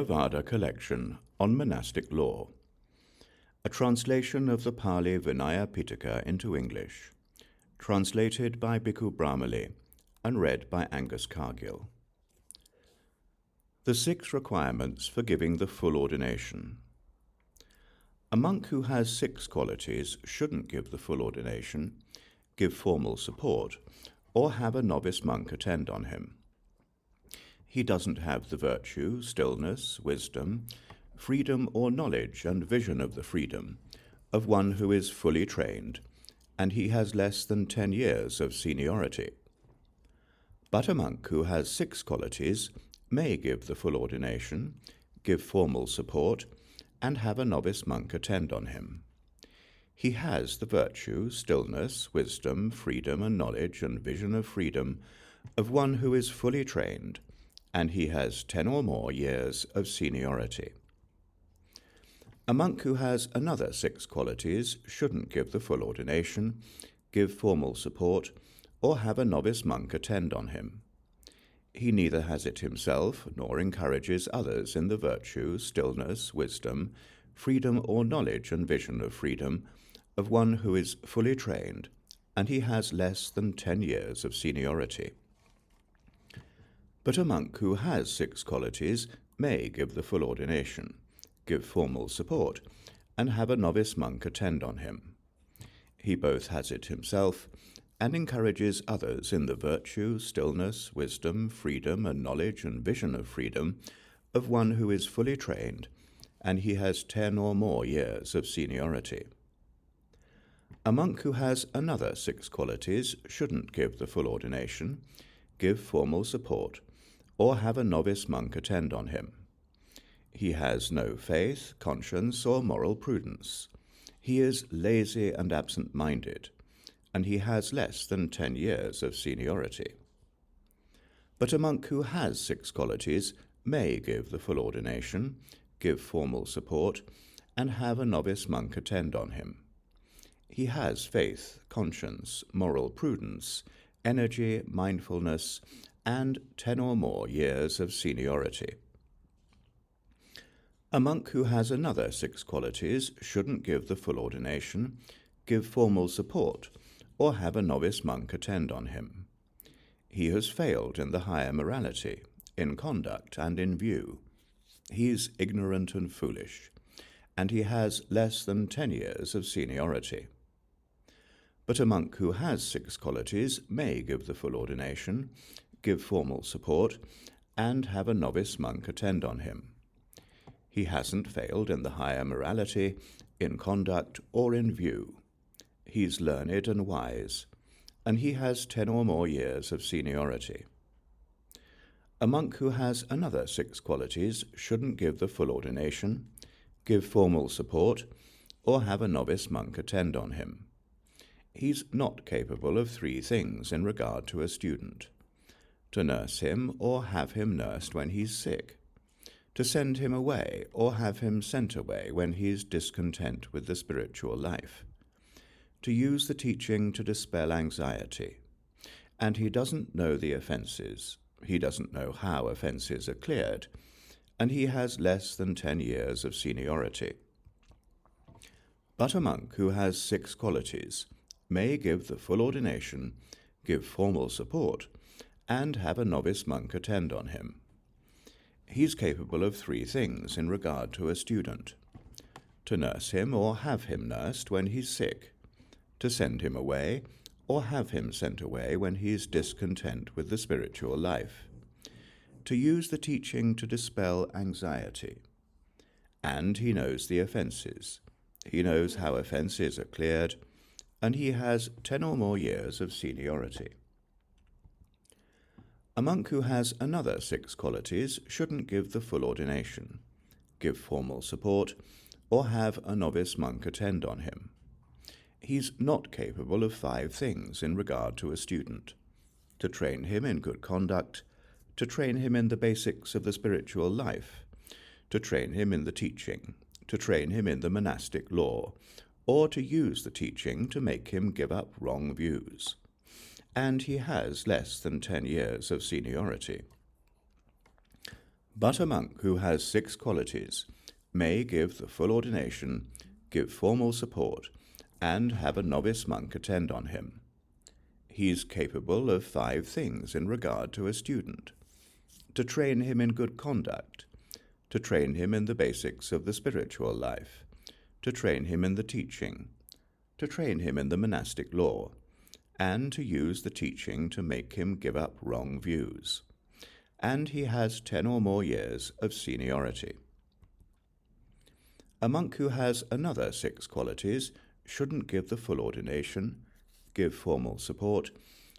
Theravada collection on monastic law, a translation of the Pali Vinaya Pitaka into English, translated by Bhikkhu Brahmali and read by Angus Cargill. The 6 requirements for giving the full ordination. A monk who has 6 qualities shouldn't give the full ordination, give formal support, or have a novice monk attend on him. He doesn't have the virtue, stillness, wisdom, freedom or knowledge and vision of the freedom of one who is fully trained, and he has less than 10 years of seniority. But a monk who has 6 qualities may give the full ordination, give formal support, and have a novice monk attend on him. He has the virtue, stillness, wisdom, freedom and knowledge and vision of freedom of one who is fully trained, and he has 10 or more years of seniority. A monk who has another 6 qualities shouldn't give the full ordination, give formal support, or have a novice monk attend on him. He neither has it himself nor encourages others in the virtue, stillness, wisdom, freedom or knowledge and vision of freedom of one who is fully trained, and he has less than 10 years of seniority. But a monk who has 6 qualities may give the full ordination, give formal support, and have a novice monk attend on him. He both has it himself and encourages others in the virtue, stillness, wisdom, freedom and knowledge and vision of freedom of one who is fully trained, and he has 10 or more years of seniority. A monk who has another 6 qualities shouldn't give the full ordination, give formal support, or have a novice monk attend on him. He has no faith, conscience, or moral prudence. He is lazy and absent-minded, and he has less than 10 years of seniority. But a monk who has 6 qualities may give the full ordination, give formal support, and have a novice monk attend on him. He has faith, conscience, moral prudence, energy, mindfulness, and 10 or more years of seniority. A monk who has another 6 qualities shouldn't give the full ordination, give formal support, or have a novice monk attend on him. He has failed in the higher morality, in conduct and in view. He is ignorant and foolish, and he has less than 10 years of seniority. But a monk who has 6 qualities may give the full ordination, give formal support, and have a novice monk attend on him. He hasn't failed in the higher morality, in conduct, or in view. He's learned and wise, and he has 10 or more years of seniority. A monk who has another 6 qualities shouldn't give the full ordination, give formal support, or have a novice monk attend on him. He's not capable of 3 things in regard to a student: to nurse him or have him nursed when he's sick, to send him away or have him sent away when he's discontent with the spiritual life, to use the teaching to dispel anxiety. And he doesn't know the offences, he doesn't know how offences are cleared, and he has less than 10 years of seniority. But a monk who has 6 qualities may give the full ordination, give formal support, and have a novice monk attend on him. He's capable of 3 things in regard to a student: to nurse him or have him nursed when he's sick, to send him away or have him sent away when he's discontent with the spiritual life, to use the teaching to dispel anxiety. And he knows the offences. He knows how offences are cleared, and he has 10 or more years of seniority. A monk who has another 6 qualities shouldn't give the full ordination, give formal support, or have a novice monk attend on him. He's not capable of 5 things in regard to a student: to train him in good conduct, to train him in the basics of the spiritual life, to train him in the teaching, to train him in the monastic law, or to use the teaching to make him give up wrong views. And he has less than 10 years of seniority. But a monk who has 6 qualities may give the full ordination, give formal support, and have a novice monk attend on him. He is capable of 5 things in regard to a student: to train him in good conduct, to train him in the basics of the spiritual life, to train him in the teaching, to train him in the monastic law, and to use the teaching to make him give up wrong views. And he has 10 or more years of seniority. A monk who has another 6 qualities shouldn't give the full ordination, give formal support,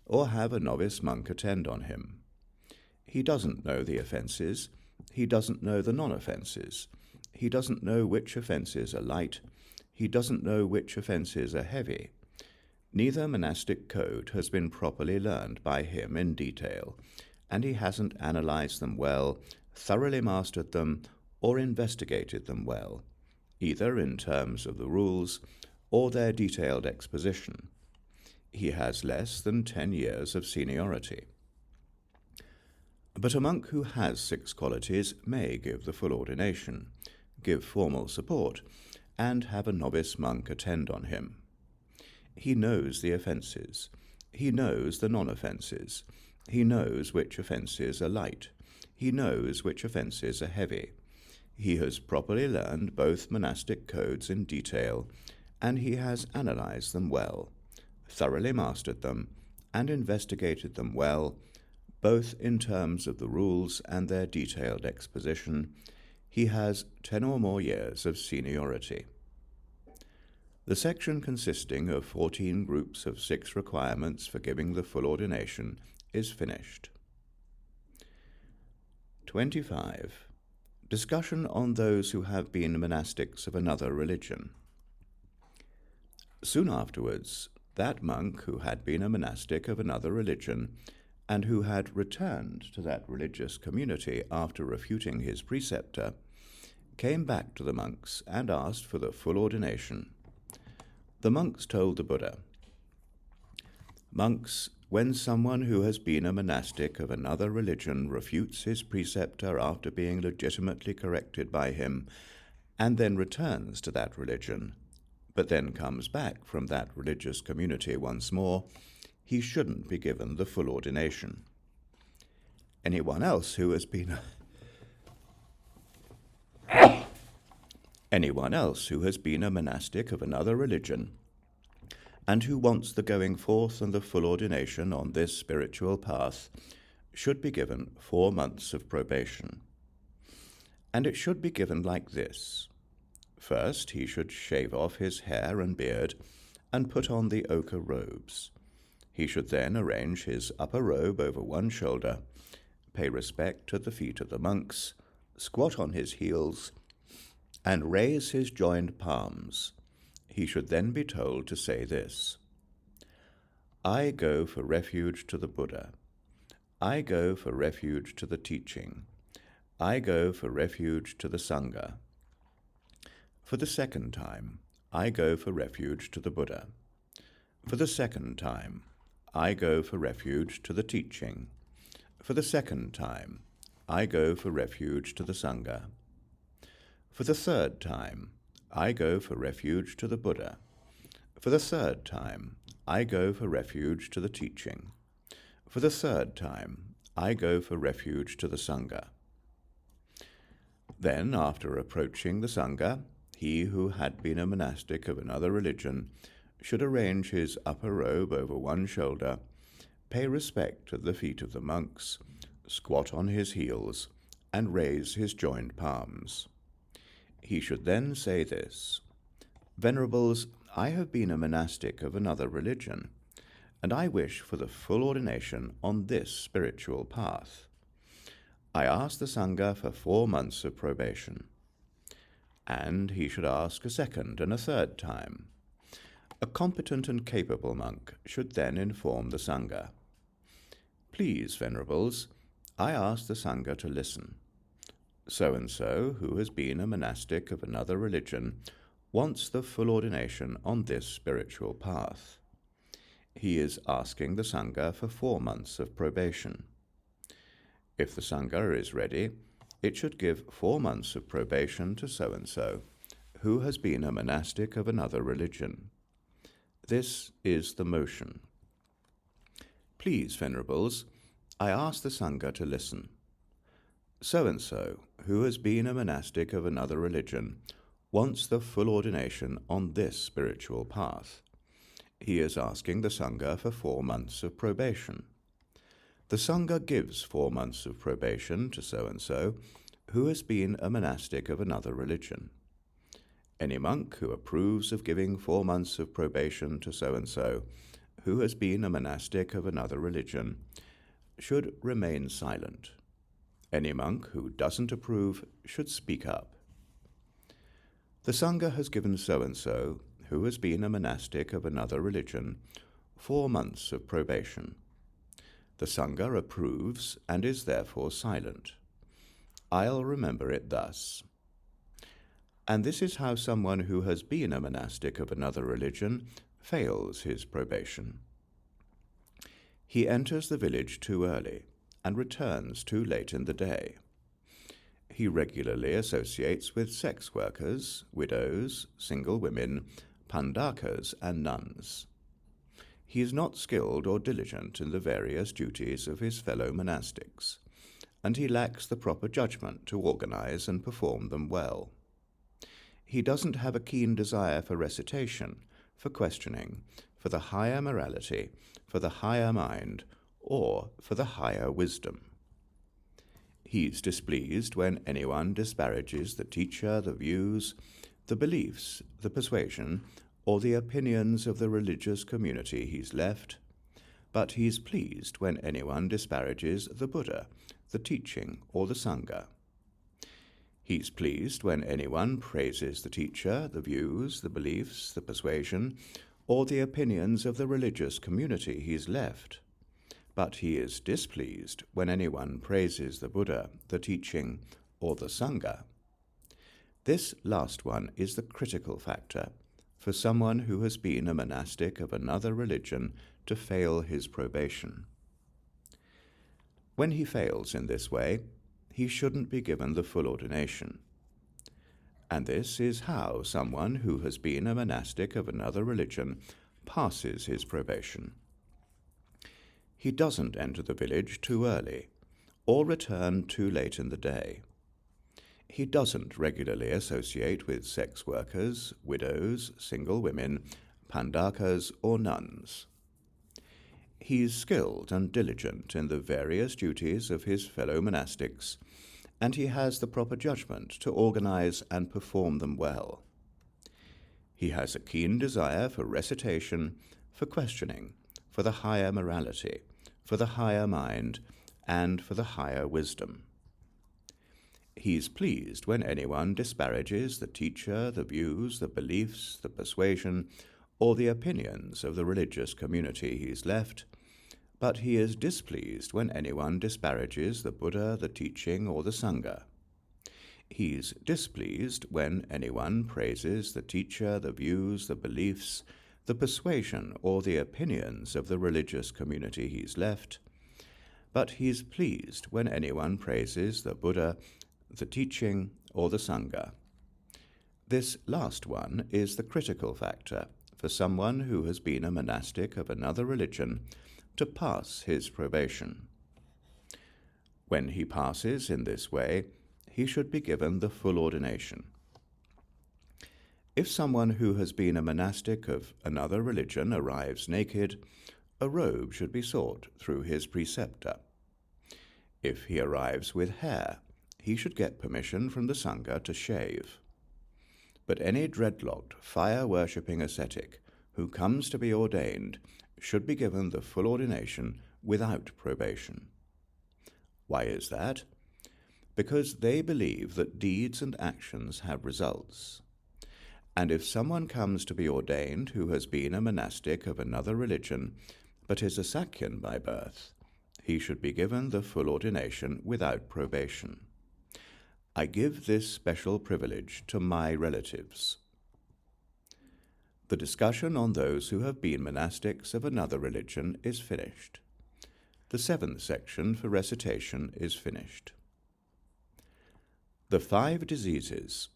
or have a novice monk attend on him. He doesn't know the offences, he doesn't know the non-offences, he doesn't know which offences are light, he doesn't know which offences are heavy. Neither monastic code has been properly learned by him in detail, and he hasn't analysed them well, thoroughly mastered them, or investigated them well, either in terms of the rules or their detailed exposition. He has less than 10 years of seniority. But a monk who has 6 qualities may give the full ordination, give formal support, and have a novice monk attend on him. He knows the offences, he knows the non-offences, he knows which offences are light, he knows which offences are heavy. He has properly learned both monastic codes in detail, and he has analysed them well, thoroughly mastered them, and investigated them well, both in terms of the rules and their detailed exposition. He has 10 or more years of seniority. The section, consisting of 14 groups of 6 requirements for giving the full ordination, is finished. 25. Discussion on those who have been monastics of another religion. Soon afterwards, that monk who had been a monastic of another religion, and who had returned to that religious community after refuting his preceptor, came back to the monks and asked for the full ordination. The monks told the Buddha, "Monks, when someone who has been a monastic of another religion refutes his preceptor after being legitimately corrected by him, and then returns to that religion, but then comes back from that religious community once more, he shouldn't be given the full ordination. Anyone else who has been a monastic of another religion, and who wants the going forth and the full ordination on this spiritual path, should be given 4 months of probation. And it should be given like this. First, he should shave off his hair and beard, and put on the ochre robes. He should then arrange his upper robe over one shoulder, pay respect to the feet of the monks, squat on his heels, and raise his joined palms. He should then be told to say this: I go for refuge to the Buddha. I go for refuge to the teaching. I go for refuge to the Sangha. For the second time, I go for refuge to the Buddha. For the second time, I go for refuge to the teaching. For the second time, I go for refuge to the Sangha. For the third time, I go for refuge to the Buddha. For the third time, I go for refuge to the teaching. For the third time, I go for refuge to the Sangha. Then, after approaching the Sangha, he who had been a monastic of another religion should arrange his upper robe over one shoulder, pay respect to the feet of the monks, squat on his heels, and raise his joined palms. He should then say this: Venerables, I have been a monastic of another religion, and I wish for the full ordination on this spiritual path. I ask the Sangha for 4 months of probation. And he should ask a second and a third time. A competent and capable monk should then inform the Sangha. Please, Venerables, I ask the Sangha to listen. So-and-so, who has been a monastic of another religion, wants the full ordination on this spiritual path. He is asking the Sangha for 4 months of probation. If the Sangha is ready, it should give 4 months of probation to so-and-so, who has been a monastic of another religion. This is the motion. Please, Venerables, I ask the Sangha to listen. So-and-so, who has been a monastic of another religion, wants the full ordination on this spiritual path. He is asking the Sangha for 4 months of probation. The Sangha gives 4 months of probation to so-and-so, who has been a monastic of another religion. Any monk who approves of giving 4 months of probation to so-and-so, who has been a monastic of another religion, should remain silent. Any monk who doesn't approve should speak up. The Sangha has given so-and-so, who has been a monastic of another religion, 4 months of probation. The Sangha approves and is therefore silent. I'll remember it thus. And this is how someone who has been a monastic of another religion fails his probation. He enters the village too early and returns too late in the day. He regularly associates with sex workers, widows, single women, pandakas, and nuns. He is not skilled or diligent in the various duties of his fellow monastics, and he lacks the proper judgment to organize and perform them well. He doesn't have a keen desire for recitation, for questioning, for the higher morality, for the higher mind, or for the higher wisdom. He's displeased when anyone disparages the teacher, the views, the beliefs, the persuasion, or the opinions of the religious community he's left, but he's pleased when anyone disparages the Buddha, the teaching, or the Sangha. He's pleased when anyone praises the teacher, the views, the beliefs, the persuasion, or the opinions of the religious community he's left, but he is displeased when anyone praises the Buddha, the teaching, or the Sangha. This last one is the critical factor for someone who has been a monastic of another religion to fail his probation. When he fails in this way, he shouldn't be given the full ordination. And this is how someone who has been a monastic of another religion passes his probation. He doesn't enter the village too early, or return too late in the day. He doesn't regularly associate with sex workers, widows, single women, pandakas, or nuns. He is skilled and diligent in the various duties of his fellow monastics, and he has the proper judgment to organize and perform them well. He has a keen desire for recitation, for questioning, for the higher morality, for the higher mind, and for the higher wisdom. He is pleased when anyone disparages the teacher, the views, the beliefs, the persuasion, or the opinions of the religious community he's left, but he is displeased when anyone disparages the Buddha, the teaching, or the Sangha. He's displeased when anyone praises the teacher, the views, the beliefs, the persuasion, or the opinions of the religious community he's left, but he's pleased when anyone praises the Buddha, the teaching, or the Sangha. This last one is the critical factor for someone who has been a monastic of another religion to pass his probation. When he passes in this way, he should be given the full ordination. If someone who has been a monastic of another religion arrives naked, a robe should be sought through his preceptor. If he arrives with hair, he should get permission from the Sangha to shave. But any dreadlocked, fire-worshipping ascetic who comes to be ordained should be given the full ordination without probation. Why is that? Because they believe that deeds and actions have results. And if someone comes to be ordained who has been a monastic of another religion, but is a Sakyan by birth, he should be given the full ordination without probation. I give this special privilege to my relatives. The discussion on those who have been monastics of another religion is finished. The 7th section for recitation is finished. The 5 diseases.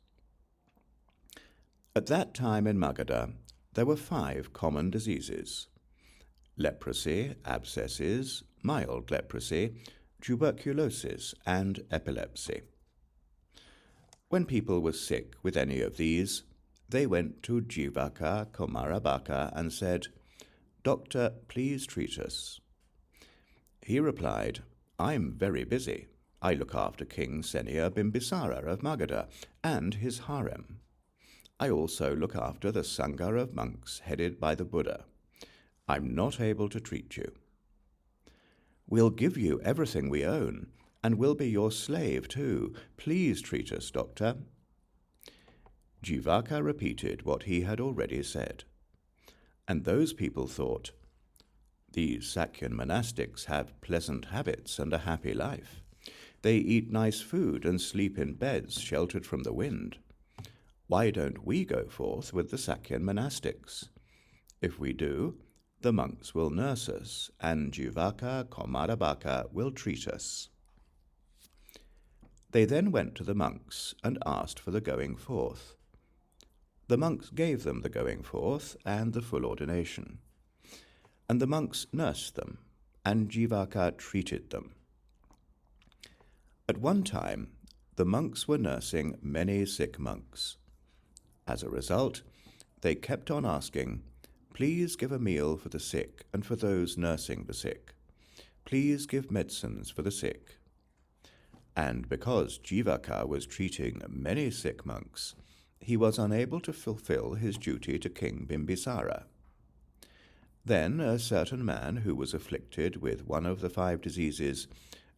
At that time in Magadha, there were 5 common diseases: leprosy, abscesses, mild leprosy, tuberculosis, and epilepsy. When people were sick with any of these, they went to Jivaka Kumarabaka and said, "Doctor, please treat us." He replied, "I'm very busy. I look after King Senior Bimbisara of Magadha and his harem. I also look after the Sangha of monks headed by the Buddha. I'm not able to treat you." "We'll give you everything we own, and we'll be your slave too. Please treat us, doctor." Jivaka repeated what he had already said. And those people thought, "These Sakyan monastics have pleasant habits and a happy life. They eat nice food and sleep in beds sheltered from the wind. Why don't we go forth with the Sakyan monastics? If we do, the monks will nurse us, and Jivaka Kumarabaka will treat us." They then went to the monks and asked for the going forth. The monks gave them the going forth and the full ordination. And the monks nursed them, and Jivaka treated them. At one time, the monks were nursing many sick monks. As a result, they kept on asking, "Please give a meal for the sick and for those nursing the sick. Please give medicines for the sick." And because Jivaka was treating many sick monks, he was unable to fulfill his duty to King Bimbisara. Then a certain man who was afflicted with one of the 5 diseases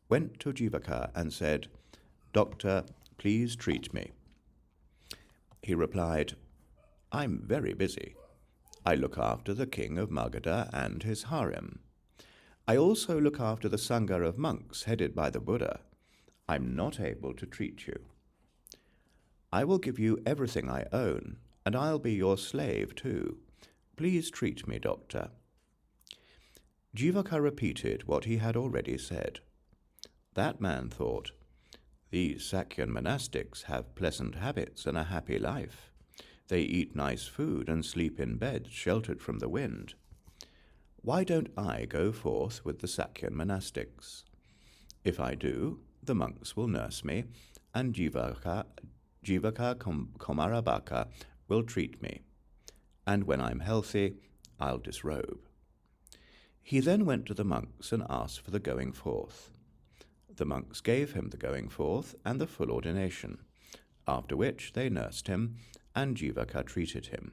went to Jivaka and said, "Doctor, please treat me." He replied, "I'm very busy. I look after the king of Magadha and his harem. I also look after the Sangha of monks headed by the Buddha. I'm not able to treat you. I will give you everything I own, and I'll be your slave too. Please treat me, doctor." Jivaka repeated what he had already said. That man thought, "These Sakyan monastics have pleasant habits and a happy life. They eat nice food and sleep in beds sheltered from the wind. Why don't I go forth with the Sakyan monastics? If I do, the monks will nurse me, and Jivaka Kumarabaka will treat me, and when I'm healthy, I'll disrobe." He then went to the monks and asked for the going forth. The monks gave him the going forth and the full ordination, after which they nursed him, and Jivaka treated him.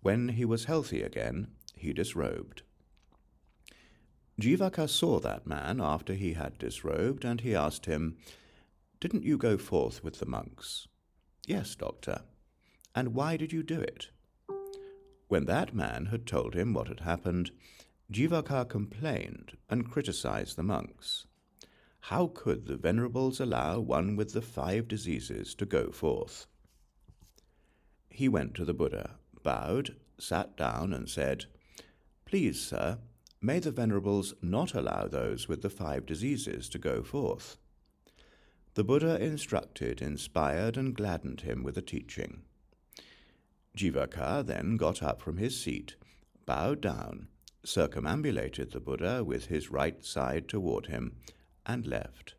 When he was healthy again, he disrobed. Jivaka saw that man after he had disrobed, and he asked him, "Didn't you go forth with the monks?" "Yes, doctor." "And why did you do it?" When that man had told him what had happened, Jivaka complained and criticized the monks. How could the venerables allow one with the 5 diseases to go forth? He went to the Buddha, bowed, sat down, and said, "Please, sir, may the venerables not allow those with the 5 diseases to go forth." The Buddha instructed, inspired, and gladdened him with the teaching. Jivaka then got up from his seat, bowed down, circumambulated the Buddha with his right side toward him, and left.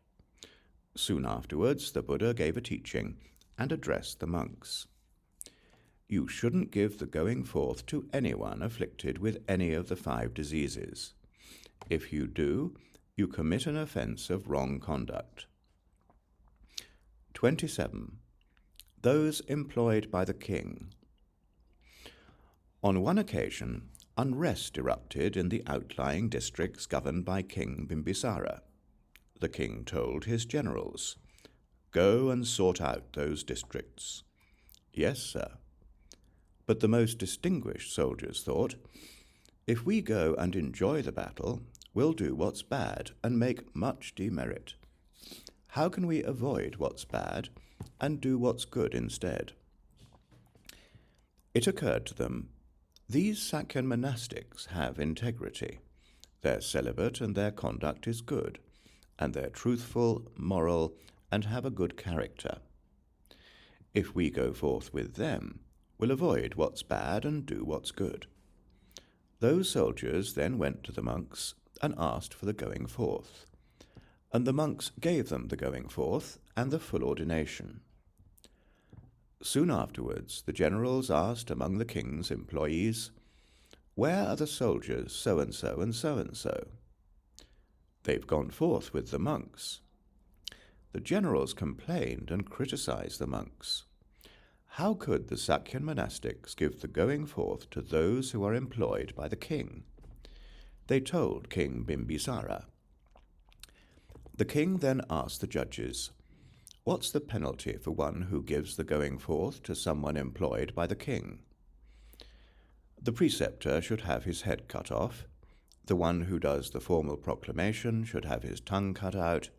Soon afterwards, the Buddha gave a teaching and addressed the monks. You shouldn't give the going forth to anyone afflicted with any of the 5 diseases. If you do, you commit an offense of wrong conduct. 27. Those employed by the king. On one occasion, unrest erupted in the outlying districts governed by King Bimbisara. The king told his generals, "Go and sort out those districts." "Yes, sir." But the most distinguished soldiers thought, "If we go and enjoy the battle, we'll do what's bad and make much demerit. How can we avoid what's bad and do what's good instead?" It occurred to them, these Sakyan monastics have integrity. They're celibate and their conduct is good, and they're truthful, moral, and have a good character. If we go forth with them, we'll avoid what's bad and do what's good." Those soldiers then went to the monks and asked for the going forth, and the monks gave them the going forth and the full ordination. Soon afterwards, the generals asked among the king's employees, "Where are the soldiers so-and-so and so-and-so?" "They've gone forth with the monks." The generals complained and criticized the monks. How could the Sakyan monastics give the going forth to those who are employed by the king? They told King Bimbisara. The king then asked the judges, "What's the penalty for one who gives the going forth to someone employed by the king?" The preceptor should have his head cut off, the one who does the formal proclamation should have his tongue cut out,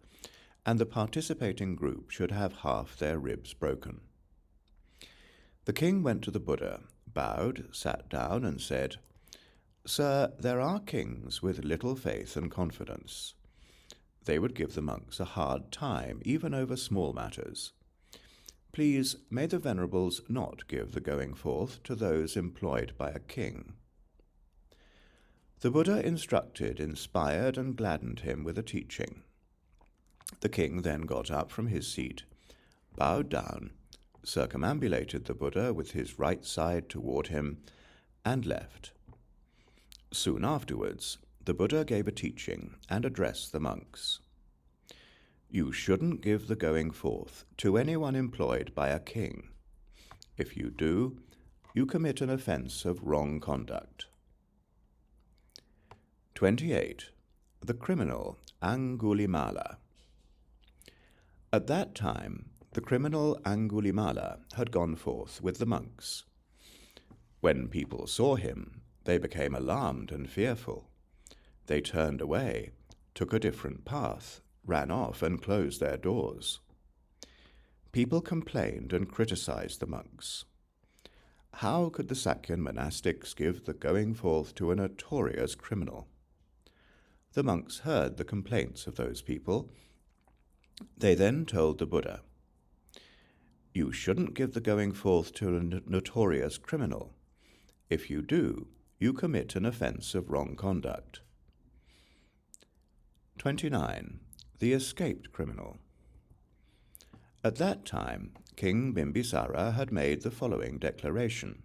and the participating group should have half their ribs broken. The king went to the Buddha, bowed, sat down, and said, "Sir, there are kings with little faith and confidence. They would give the monks a hard time, even over small matters. Please, may the venerables not give the going forth to those employed by a king." The Buddha instructed, inspired, and gladdened him with a teaching. The king then got up from his seat, bowed down, circumambulated the Buddha with his right side toward him, and left. Soon afterwards, the Buddha gave a teaching and addressed the monks. "You shouldn't give the going forth to anyone employed by a king. If you do, you commit an offense of wrong conduct." 28. The criminal Angulimala. At that time, the criminal Angulimala had gone forth with the monks. When people saw him, they became alarmed and fearful. They turned away, took a different path, ran off, and closed their doors. People complained and criticized the monks. How could the Sakyan monastics give the going forth to a notorious criminal? The monks heard the complaints of those people. They then told the Buddha, "You shouldn't give the going forth to a notorious criminal. If you do, you commit an offense of wrong conduct." 29. The escaped criminal. At that time, King Bimbisara had made the following declaration: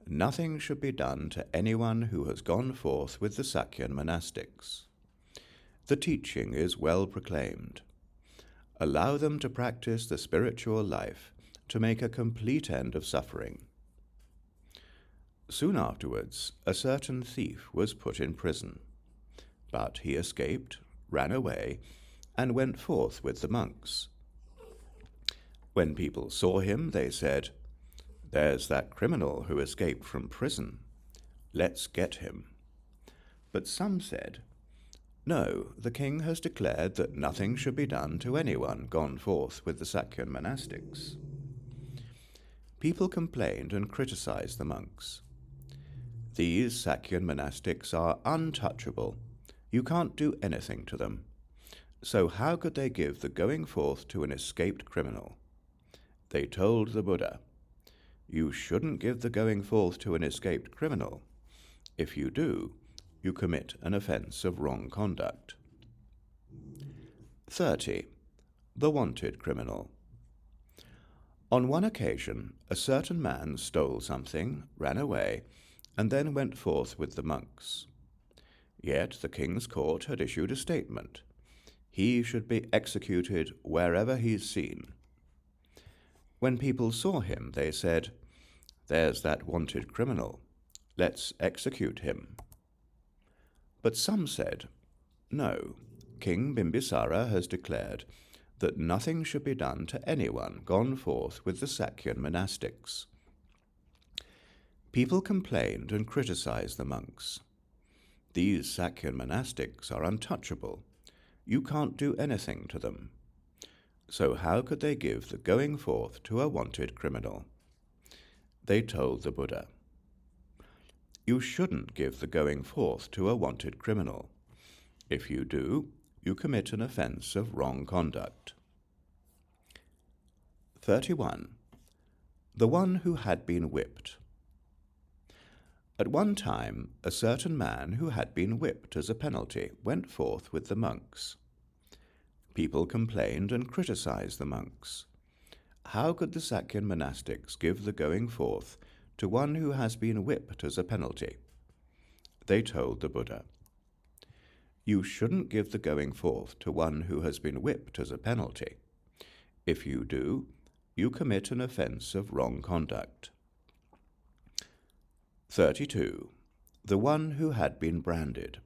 "Nothing should be done to anyone who has gone forth with the Sakyan monastics. The teaching is well proclaimed. Allow them to practice the spiritual life to make a complete end of suffering." Soon afterwards, a certain thief was put in prison, but he escaped, ran away, and went forth with the monks. When people saw him, they said, "There's that criminal who escaped from prison. Let's get him." But some said, "No, the king has declared that nothing should be done to anyone gone forth with the Sakyan monastics." People complained and criticized the monks. "These Sakyan monastics are untouchable. You can't do anything to them. So how could they give the going forth to an escaped criminal?" They told the Buddha, "You shouldn't give the going forth to an escaped criminal. If you do, you commit an offense of wrong conduct." 30. The wanted criminal. On one occasion, a certain man stole something, ran away, and then went forth with the monks. Yet the king's court had issued a statement. He should be executed wherever he's seen. When people saw him, they said, "There's that wanted criminal. Let's execute him." But some said, "No, King Bimbisara has declared that nothing should be done to anyone gone forth with the Sakyan monastics." People complained and criticized the monks. "These Sakyan monastics are untouchable. You can't do anything to them." So how could they give the going forth to a wanted criminal? They told the Buddha, "You shouldn't give the going forth to a wanted criminal. If you do, you commit an offense of wrong conduct." 31. The one who had been whipped. At one time, a certain man who had been whipped as a penalty went forth with the monks. People complained and criticized the monks. How could the Sakyan monastics give the going forth to one who has been whipped as a penalty? They told the Buddha, "You shouldn't give the going forth to one who has been whipped as a penalty. If you do, you commit an offense of wrong conduct." 32. The one who had been branded.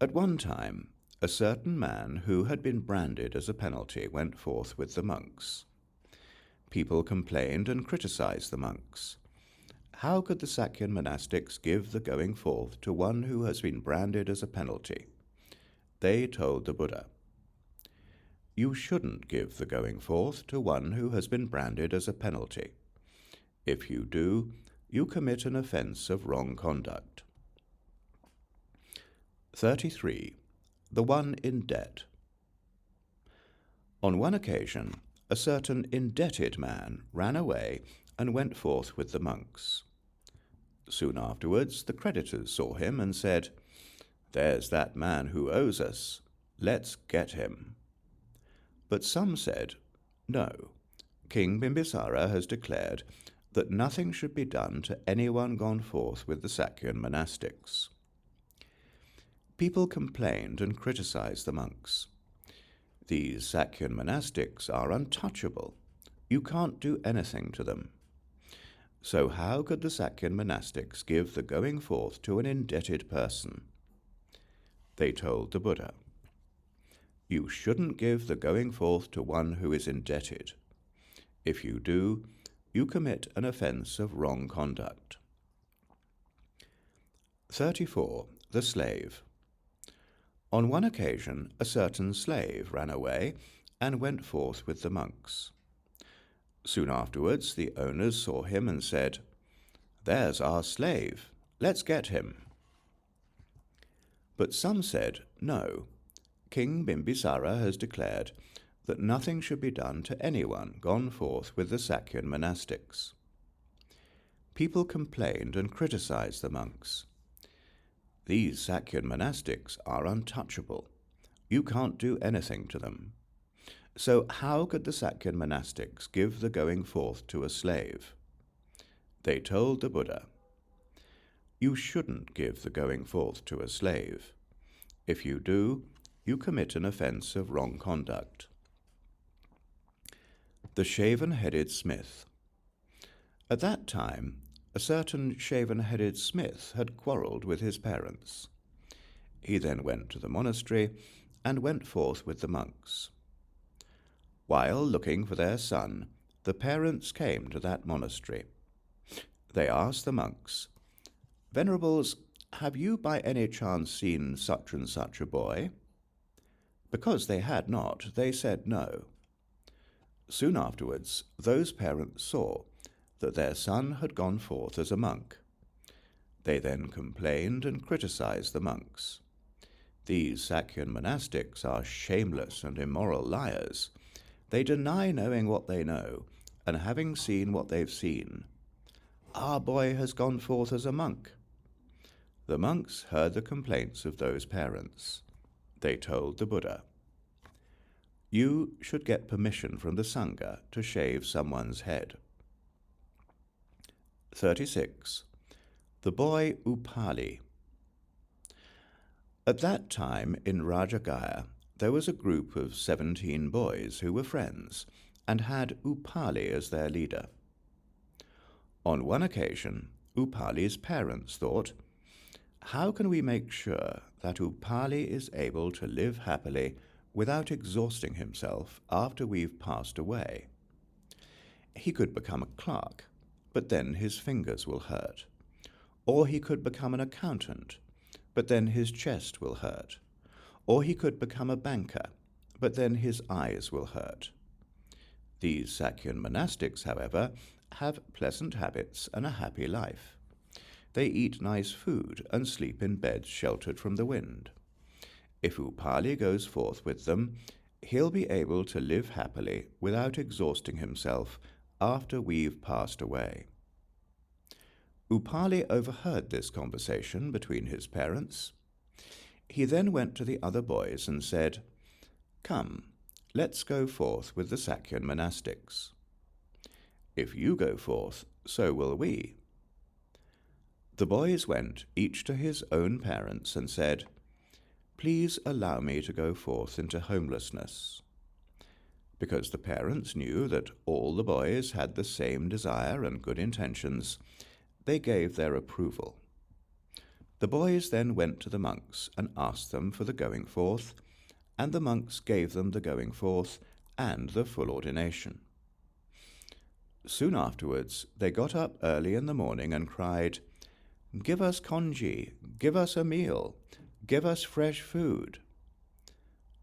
At one time, a certain man who had been branded as a penalty went forth with the monks. People complained and criticized the monks. How could the Sakyan monastics give the going forth to one who has been branded as a penalty? They told the Buddha, "You shouldn't give the going forth to one who has been branded as a penalty. If you do, you commit an offense of wrong conduct." 33. The one in debt. On one occasion, a certain indebted man ran away and went forth with the monks. Soon afterwards, the creditors saw him and said, "There's that man who owes us. Let's get him." But some said, "No, King Bimbisara has declared that nothing should be done to anyone gone forth with the Sakyan monastics." People complained and criticized the monks. "These Sakyan monastics are untouchable. You can't do anything to them." So how could the Sakyan monastics give the going forth to an indebted person? They told the Buddha, "You shouldn't give the going forth to one who is indebted. If you do, you commit an offense of wrong conduct." 34. The slave. On one occasion, a certain slave ran away and went forth with the monks. Soon afterwards, the owners saw him and said, "There's our slave. Let's get him." But some said, "No, King Bimbisara has declared that nothing should be done to anyone gone forth with the Sakyan monastics." People complained and criticized the monks. "These Sakyan monastics are untouchable. You can't do anything to them." So how could the Sakyan monastics give the going forth to a slave? They told the Buddha, "You shouldn't give the going forth to a slave. If you do, you commit an offense of wrong conduct." The shaven-headed smith. At that time, a certain shaven-headed smith had quarrelled with his parents. He then went to the monastery and went forth with the monks. While looking for their son, the parents came to that monastery. They asked the monks, "Venerables, have you by any chance seen such and such a boy?" Because they had not, they said no. Soon afterwards, those parents saw that their son had gone forth as a monk. They then complained and criticized the monks. "These Sakyan monastics are shameless and immoral liars. They deny knowing what they know and having seen what they've seen. Our boy has gone forth as a monk." The monks heard the complaints of those parents. They told the Buddha, "You should get permission from the Sangha to shave someone's head." 36. The boy Upali. At that time in Rajagaya, there was a group of 17 boys who were friends and had Upali as their leader. On one occasion, Upali's parents thought, "How can we make sure that Upali is able to live happily without exhausting himself after we've passed away? He could become a clerk, but then his fingers will hurt. Or he could become an accountant, but then his chest will hurt. Or he could become a banker, but then his eyes will hurt." These Sakyan monastics, however, have pleasant habits and a happy life. They eat nice food and sleep in beds sheltered from the wind. If Upali goes forth with them, he'll be able to live happily without exhausting himself after we've passed away." Upali overheard this conversation between his parents. He then went to the other boys and said, "Come, let's go forth with the Sakyan monastics. If you go forth, so will we." The boys went, each to his own parents, and said, "Please allow me to go forth into homelessness." Because the parents knew that all the boys had the same desire and good intentions, they gave their approval. The boys then went to the monks and asked them for the going forth, and the monks gave them the going forth and the full ordination. Soon afterwards they got up early in the morning and cried, "Give us congee, give us a meal, give us fresh food."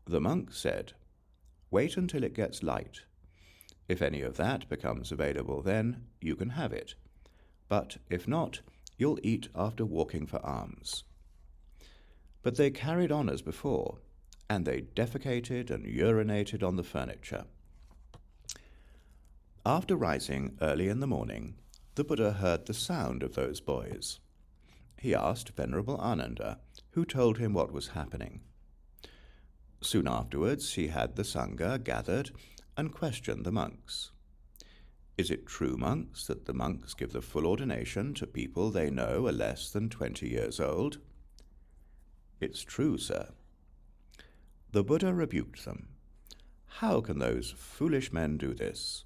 The monks said, "Wait until it gets light. If any of that becomes available then, you can have it. But if not, you'll eat after walking for alms." But they carried on as before, and they defecated and urinated on the furniture. After rising early in the morning, the Buddha heard the sound of those boys. He asked Venerable Ananda, who told him what was happening. Soon afterwards he had the Sangha gathered and questioned the monks. "Is it true, monks, that the monks give the full ordination to people they know are less than 20 years old?" "It's true, sir." The Buddha rebuked them. "How can those foolish men do this?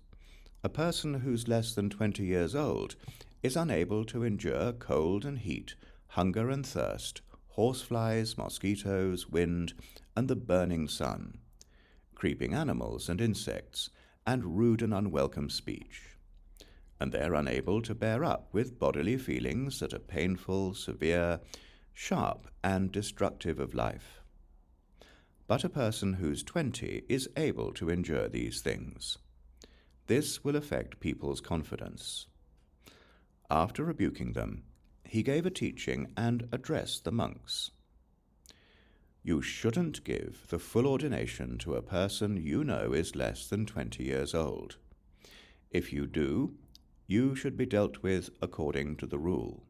A person who's less than 20 years old is unable to endure cold and heat, hunger and thirst, horseflies, mosquitoes, wind, and the burning sun, creeping animals and insects, and rude and unwelcome speech. And they're unable to bear up with bodily feelings that are painful, severe, sharp, and destructive of life. But a person who's 20 is able to endure these things. This will affect people's confidence." After rebuking them, he gave a teaching and addressed the monks. "You shouldn't give the full ordination to a person you know is less than 20 years old. If you do, you should be dealt with according to the rule.